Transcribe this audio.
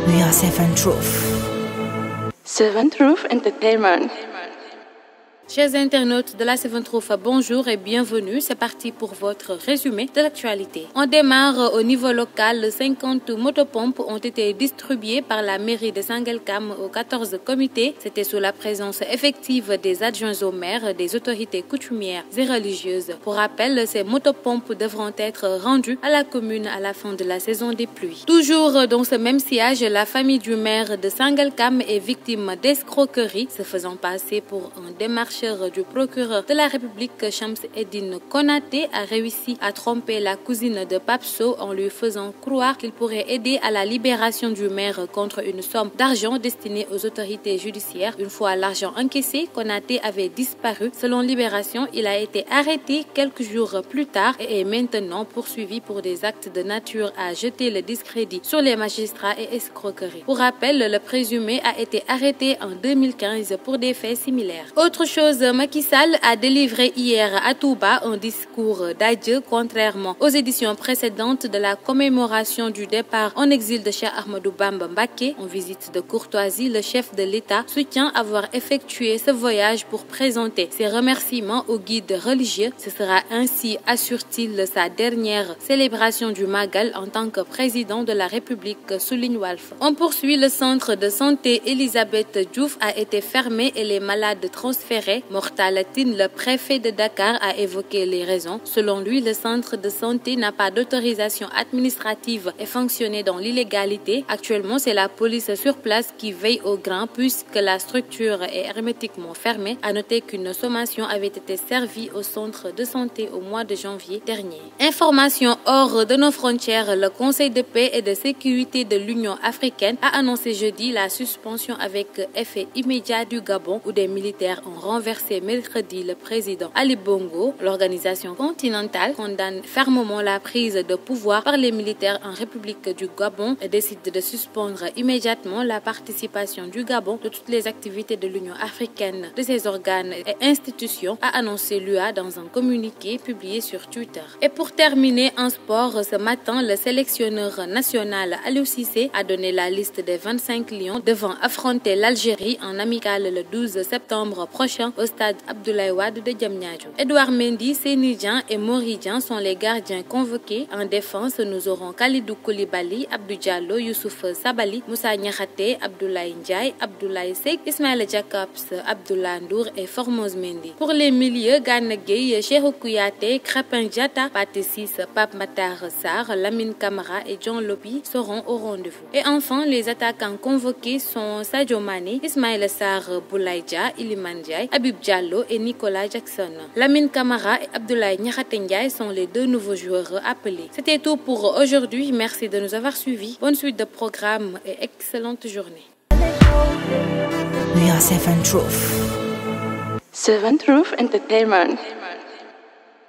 We are Seven Truth. Seven Truth Entertainment. Chers internautes de la Seven Truth, bonjour et bienvenue. C'est parti pour votre résumé de l'actualité. On démarre au niveau local. 50 motopompes ont été distribuées par la mairie de Sangalkam aux 14 comités. C'était sous la présence effective des adjoints au maire, des autorités coutumières et religieuses. Pour rappel, ces motopompes devront être rendues à la commune à la fin de la saison des pluies. Toujours dans ce même sillage, la famille du maire de Sangalkam est victime d'escroquerie, se faisant passer pour un démarcheur du procureur de la République. Shams Eddine Konaté a réussi à tromper la cousine de Papso en lui faisant croire qu'il pourrait aider à la libération du maire contre une somme d'argent destinée aux autorités judiciaires. Une fois l'argent encaissé, Konaté avait disparu. Selon Libération, il a été arrêté quelques jours plus tard et est maintenant poursuivi pour des actes de nature à jeter le discrédit sur les magistrats et escroquerie. Pour rappel, le présumé a été arrêté en 2015 pour des faits similaires. Autre chose, Macky Sall a délivré hier à Touba un discours d'adieu contrairement aux éditions précédentes de la commémoration du départ en exil de Cheikh Ahmadou Bamba Mbacké. En visite de courtoisie, le chef de l'État soutient avoir effectué ce voyage pour présenter ses remerciements aux guides religieux. Ce sera ainsi, assure-t-il, sa dernière célébration du Magal en tant que président de la République, souligne Walf. On poursuit. Le centre de santé Elisabeth Diouf a été fermé et les malades transférés. Mortal Tine, le préfet de Dakar, a évoqué les raisons. Selon lui, le centre de santé n'a pas d'autorisation administrative et fonctionnait dans l'illégalité. Actuellement, c'est la police sur place qui veille au grain puisque la structure est hermétiquement fermée. À noter qu'une sommation avait été servie au centre de santé au mois de janvier dernier. Information hors de nos frontières, le Conseil de paix et de sécurité de l'Union africaine a annoncé jeudi la suspension avec effet immédiat du Gabon où des militaires ont renversé mercredi le président Ali Bongo. L'organisation continentale condamne fermement la prise de pouvoir par les militaires en République du Gabon et décide de suspendre immédiatement la participation du Gabon de toutes les activités de l'Union africaine, de ses organes et institutions, a annoncé l'UA dans un communiqué publié sur Twitter. Et pour terminer en sport, ce matin, le sélectionneur national Aliou Cissé a donné la liste des 25 lions devant affronter l'Algérie en amical le 12 septembre prochain au stade Abdoulaye Wade de Diamniadio. Edouard Mendy, Seny Dieng et Mori Dieng sont les gardiens convoqués. En défense, nous aurons Kalidou Koulibaly, Abdou Diallo, Youssouf Sabali, Moussa Niakhaté, Abdoulaye Ndiaye, Abdoulaye Seck, Ismaïla Jakobs, Abdoulaye Ndour et Formose Mendy. Pour les milieux, Gana Gueye, Cheikhou Kouyaté, Krépin Diatta, Pathé Ciss, Pape Matar Sarr, Lamine Camara et John Lobby seront au rendez-vous. Et enfin, les attaquants convoqués sont Sadio Mané, Ismaïla Sarr, Boulaye Dia, Iliman Ndiaye, Habib Diallo et Nicolas Jackson. Lamine Camara et Abdoulaye Niakhaté Ndiaye sont les deux nouveaux joueurs appelés. C'était tout pour aujourd'hui. Merci de nous avoir suivis. Bonne suite de programme et excellente journée. We are Seven Truth. Seven Truth Entertainment.